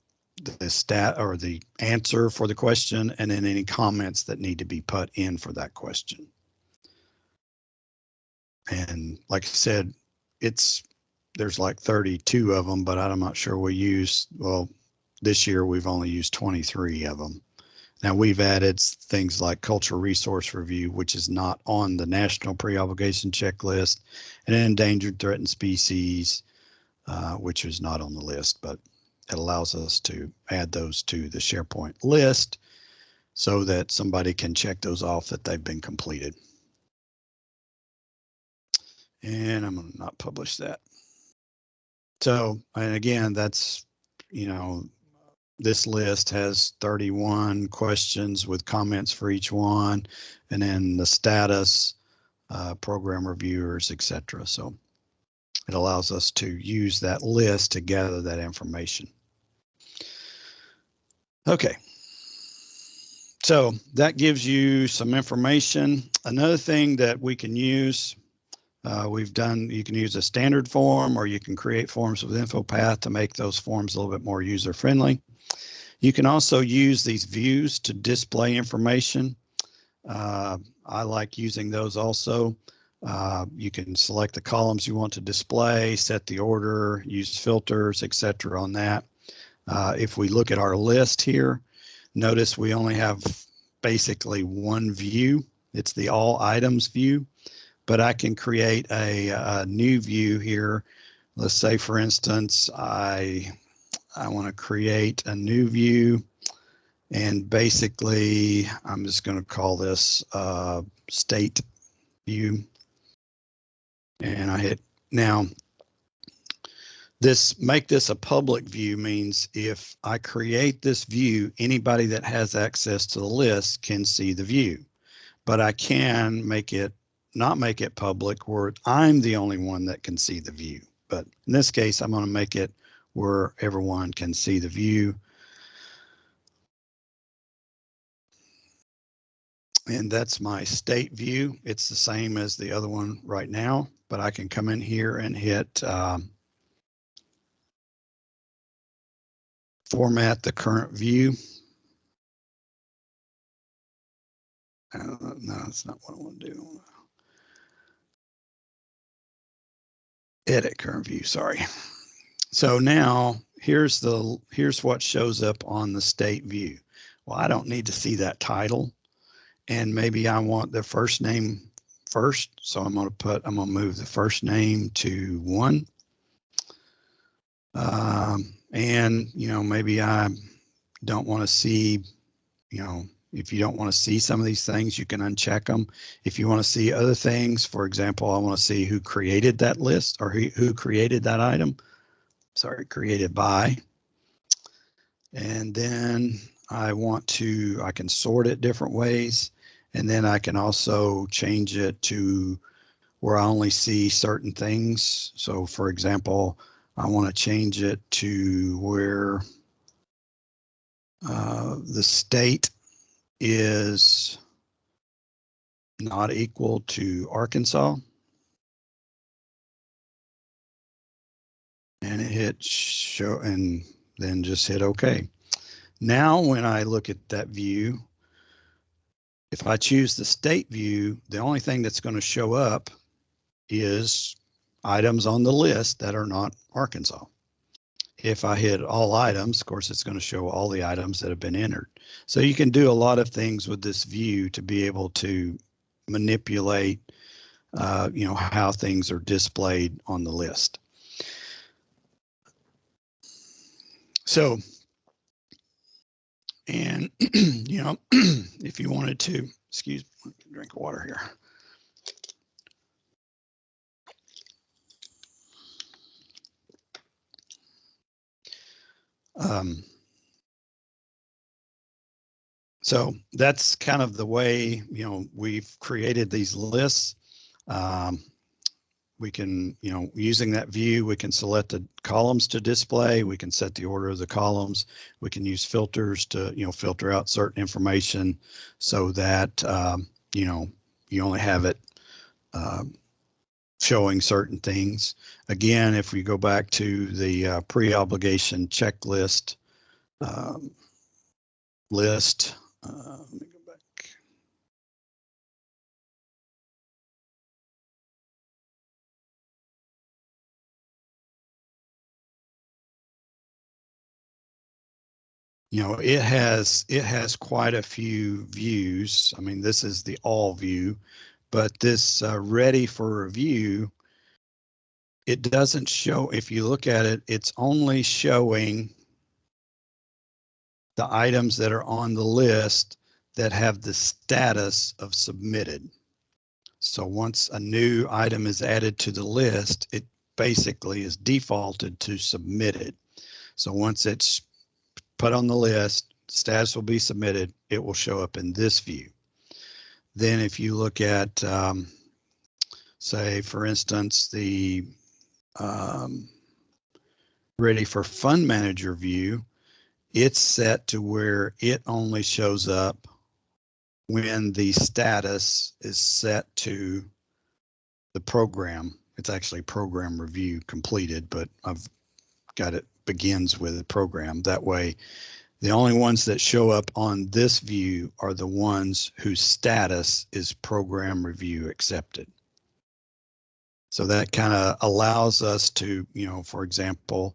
A: stat or the answer for the question, and then any comments that need to be put in for that question. And like I said, there's like 32 of them, but I'm not sure we use, well, this year we've only used 23 of them. Now we've added things like cultural resource review, which is not on the national pre-obligation checklist, and endangered threatened species, which is not on the list, but it allows us to add those to the SharePoint list so that somebody can check those off that they've been completed. And I'm going to not publish that. So, and again, that's, this list has 31 questions with comments for each one, and then the status, program reviewers, etc. So it allows us to use that list to gather that information. Okay. So that gives you some information. Another thing that we can use, you can use a standard form, or you can create forms with InfoPath to make those forms a little bit more user friendly. You can also use these views to display information. I like using those also. You can select the columns you want to display, set the order, use filters, etc. on that. If we look at our list here, notice we only have basically one view. It's the all items view, but I can create a new view here. Let's say, for instance, I want to create a new view, and basically I'm just going to call this state view, and I hit now. Make this a public view means if I create this view, anybody that has access to the list can see the view, but I can not make it public where I'm the only one that can see the view. But in this case, I'm going to make it where everyone can see the view. And that's my state view. It's the same as the other one right now, but I can come in here and hit format the current view. No, that's not what I want to do. Edit current view, sorry. So now here's what shows up on the state view. Well, I don't need to see that title, and maybe I want the first name first. So I'm going to move the first name to 1. And maybe I don't want to see, if you don't want to see some of these things, you can uncheck them. If you want to see other things, for example, I want to see who created that list, or who created that item. Sorry, created by. And then I can sort it different ways. And then I can also change it to where I only see certain things. So for example, I want to change it to where the state is not equal to Arkansas. And hit show, and then just hit OK. Now when I look at that view, if I choose the state view, the only thing that's going to show up is items on the list that are not Arkansas. if I hit all items, of course, it's going to show all the items that have been entered. So you can do a lot of things with this view to be able to manipulate, how things are displayed on the list. So, and, if you wanted to, excuse me, drink of water here. So that's kind of the way, we've created these lists. We can, using that view, we can select the columns to display. We can set the order of the columns. We can use filters to, filter out certain information so that, you only have it showing certain things. Again, if we go back to the pre-obligation checklist list, let me go back. It has quite a few views. I mean, this is the all view, but this ready for review, it doesn't show, if you look at it, it's only showing the items that are on the list that have the status of submitted. So once a new item is added to the list, it basically is defaulted to submitted. So once it's put on the list, status will be submitted, it will show up in this view. Then if you look at, say, for instance, the ready for fund manager view, it's set to where it only shows up when the status is set to the program. It's actually program review completed, but I've got it begins with a program. That way, the only ones that show up on this view are the ones whose status is program review accepted. So that kind of allows us to, for example,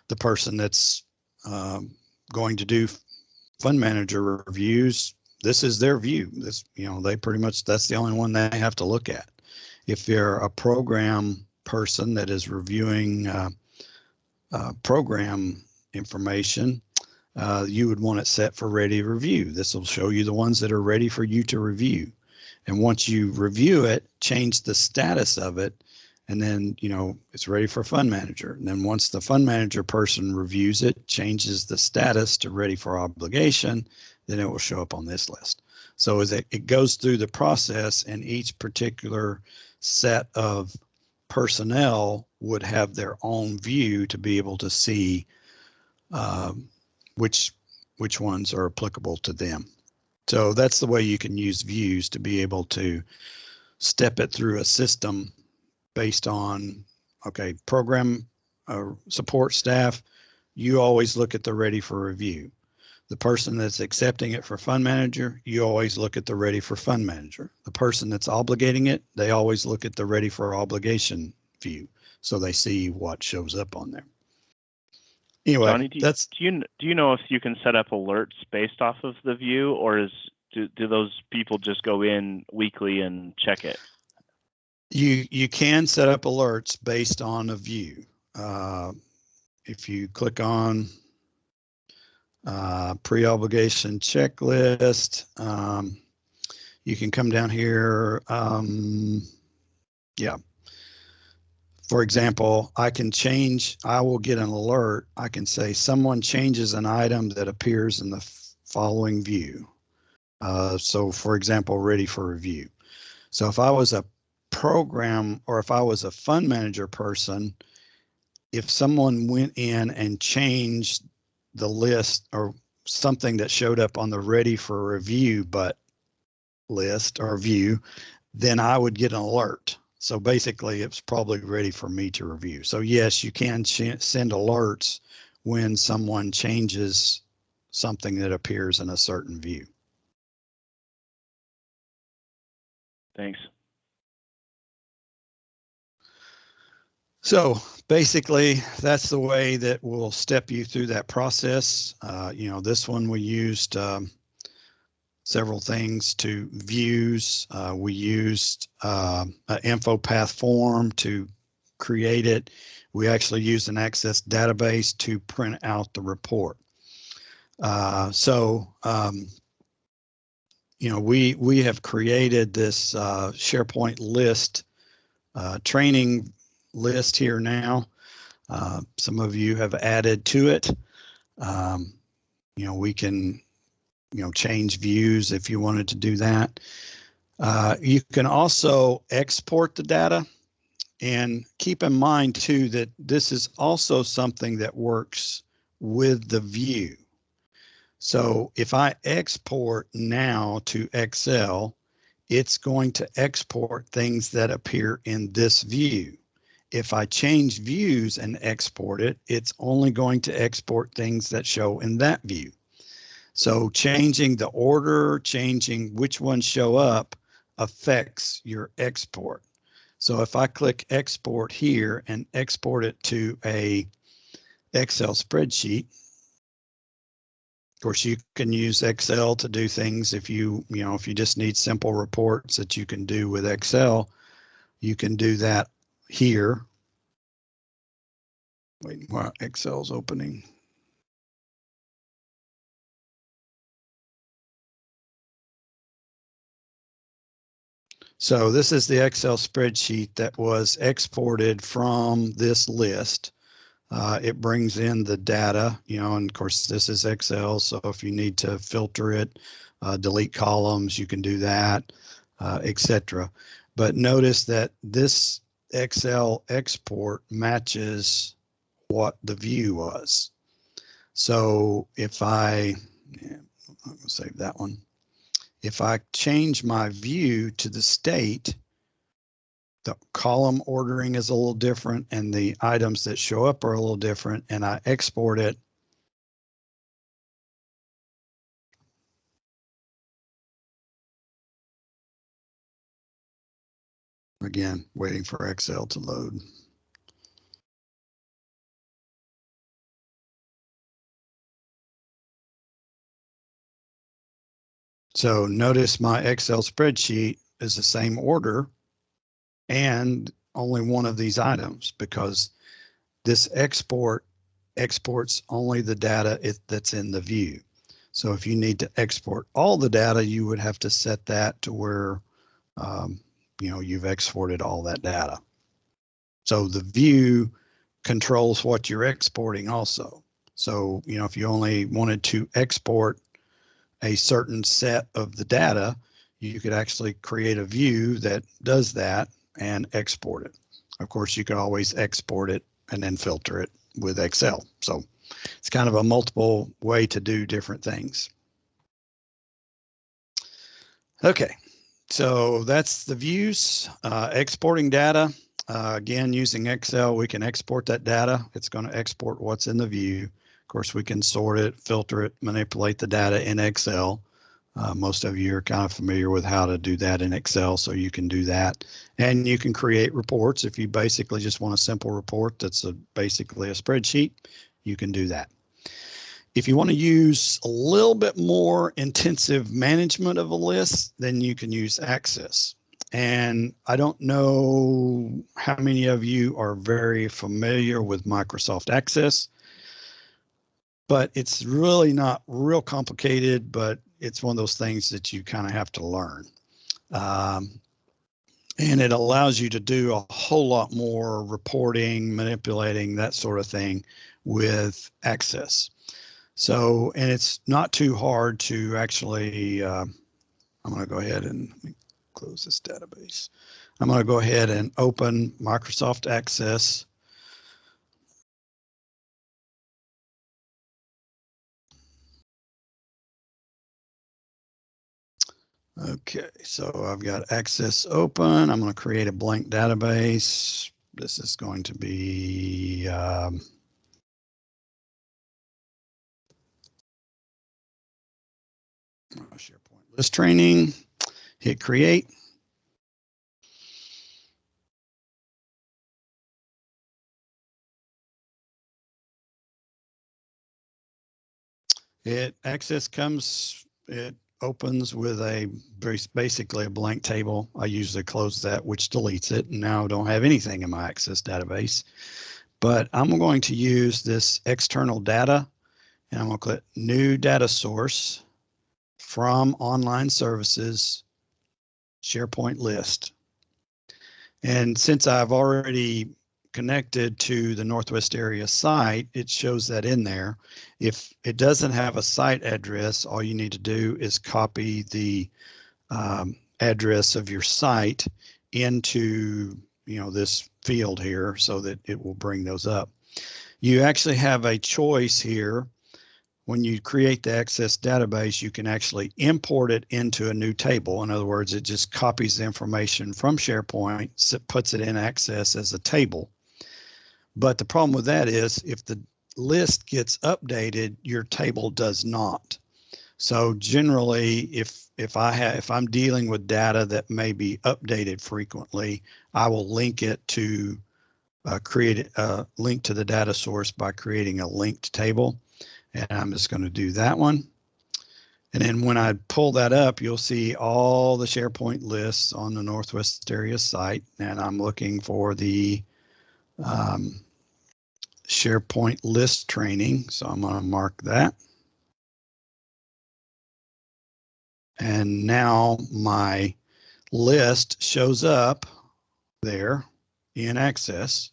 A: the person that's going to do fund manager reviews, this is their view. This, they pretty much, that's the only one they have to look at. If they're a program person that is reviewing program information, you would want it set for ready review. This will show you the ones that are ready for you to review. And once you review it, change the status of it, and then, it's ready for fund manager. And then once the fund manager person reviews it, changes the status to ready for obligation, then it will show up on this list. So as it goes through the process, and each particular set of personnel would have their own view to be able to see which ones are applicable to them. So that's the way you can use views to be able to step it through a system based on, okay, program support staff, you always look at the ready for review. The person that's accepting it for fund manager, you always look at the ready for fund manager. The person that's obligating it, they always look at the ready for obligation view, so they see what shows up on there. Anyway,
B: Johnny, do you know if you can set up alerts based off of the view, or do those people just go in weekly and check it?
A: You can set up alerts based on a view. If you click on pre-obligation checklist, you can come down here. Yeah. For example, I will get an alert. I can say someone changes an item that appears in the following view. So for example, ready for review. So if I was a program, or if I was a fund manager person, if someone went in and changed the list or something that showed up on the ready for review but list or view, then I would get an alert. So basically it's probably ready for me to review. So yes, you can send alerts when someone changes something that appears in a certain view.
B: Thanks.
A: So basically, that's the way that we'll step you through that process. This one we used several things to views. We used an info path form to create it. We actually used an Access database to print out the report. We have created this SharePoint list, training list here now. Some of you have added to it. We can, change views if you wanted to do that. You can also export the data, and keep in mind too that this is also something that works with the view. So if I export now to Excel, it's going to export things that appear in this view. If I change views and export it, it's only going to export things that show in that view. So changing the order, changing which ones show up affects your export. So if I click export here and export it to a Excel spreadsheet, of course, you can use Excel to do things if you just need simple reports that you can do with Excel, you can do that here. Wait, while Excel's opening. So this is the Excel spreadsheet that was exported from this list. It brings in the data, and of course this is Excel. So if you need to filter it, delete columns, you can do that, etc. But notice that this Excel export matches what the view was. So if I'm going to save that one. If I change my view to the state, the column ordering is a little different and the items that show up are a little different, and I export it. Again, waiting for Excel to load. So notice my Excel spreadsheet is the same order and only one of these items, because this export exports only the data that's in the view. So if you need to export all the data, you would have to set that to where you've exported all that data. So the view controls what you're exporting also. So, if you only wanted to export a certain set of the data, you could actually create a view that does that and export it. Of course, you could always export it and then filter it with Excel. So it's kind of a multiple way to do different things. Okay, so that's the views, exporting data. Again, using Excel, we can export that data. It's going to export what's in the view. Of course, we can sort it, filter it, manipulate the data in Excel. Most of you are kind of familiar with how to do that in Excel, so you can do that. And you can create reports. If you basically just want a simple report that's basically a spreadsheet, you can do that. If you want to use a little bit more intensive management of a list, then you can use Access. And I don't know how many of you are very familiar with Microsoft Access, but it's really not real complicated, but it's one of those things that you kind of have to learn. And it allows you to do a whole lot more reporting, manipulating, that sort of thing with Access. So, and it's not too hard to actually, I'm going to go ahead and close this database. I'm going to go ahead and open Microsoft Access. Okay, so I've got Access open. I'm going to create a blank database. This is going to be SharePoint list training. Hit create. Access comes, it opens with basically a blank table. I usually close that, which deletes it. And now I don't have anything in my Access database. But I'm going to use this external data, and I'm going to click New Data Source from Online Services, SharePoint List. And since I've already connected to the Northwest area site, it shows that in there. If it doesn't have a site address, all you need to do is copy the address of your site into this field here so that it will bring those up. You actually have a choice here. When you create the Access database, you can actually import it into a new table. In other words, it just copies the information from SharePoint, puts it in Access as a table. But the problem with that is if the list gets updated, your table does not. So generally, if I'm dealing with data that may be updated frequently, I will link it to create a link to the data source by creating a linked table. And I'm just going to do that one. And then when I pull that up, you'll see all the SharePoint lists on the Northwest area site. And I'm looking for the SharePoint list training. So I'm going to mark that. And now my list shows up there in Access.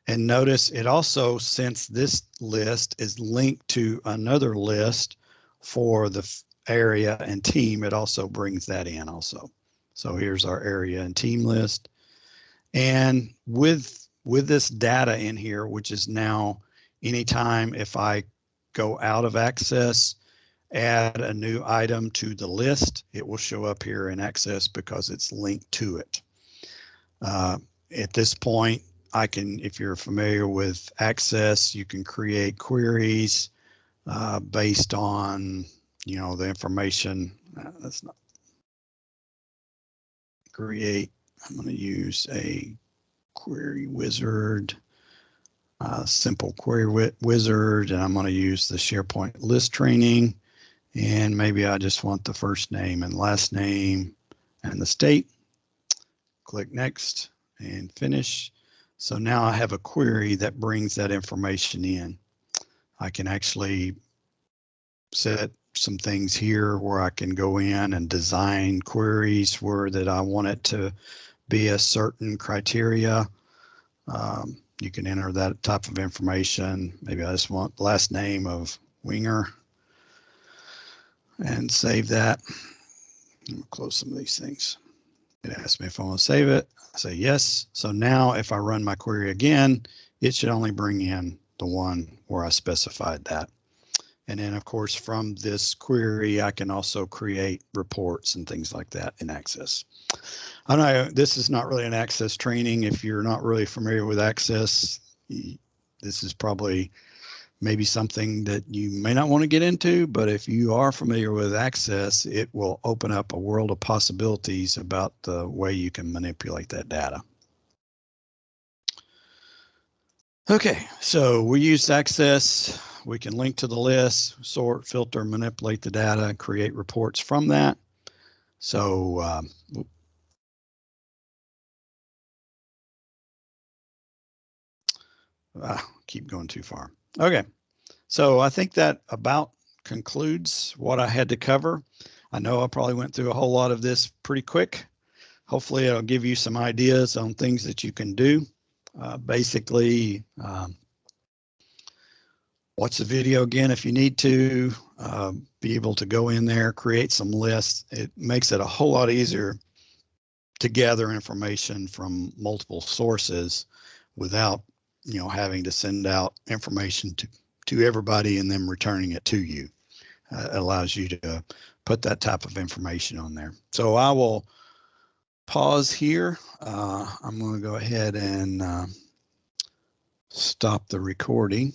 A: And notice it also, since this list is linked to another list for the area and team, it also brings that in also. So here's our area and team list. And with this data in here, which is now anytime if I go out of Access, add a new item to the list, it will show up here in Access because it's linked to it. At this point, I can, if you're familiar with Access, you can create queries based on, the information. That's not create. I'm going to use a query wizard, simple query wizard, and I'm going to use the SharePoint list training. And maybe I just want the first name and last name and the state. Click next and finish. So now I have a query that brings that information in. I can actually set some things here where I can go in and design queries where that I want it to be a certain criteria. You can enter that type of information. Maybe I just want last name of Winger and save that. I'm gonna close some of these things. It asks me if I want to save it. I say yes. So now if I run my query again, it should only bring in the one where I specified that. And then of course, from this query, I can also create reports and things like that in Access. I know this is not really an Access training. If you're not really familiar with Access, this is probably maybe something that you may not want to get into, but if you are familiar with Access, it will open up a world of possibilities about the way you can manipulate that data. Okay, so we use Access. We can link to the list, sort, filter, manipulate the data, create reports from that. So keep going too far. Okay, so I think that about concludes what I had to cover. I know I probably went through a whole lot of this pretty quick. Hopefully it'll give you some ideas on things that you can do. Basically, watch the video again if you need to, be able to go in there, create some lists. It makes it a whole lot easier to gather information from multiple sources without, having to send out information to everybody and then returning it to you. It allows you to put that type of information on there. So I will pause here. I'm going to go ahead and stop the recording.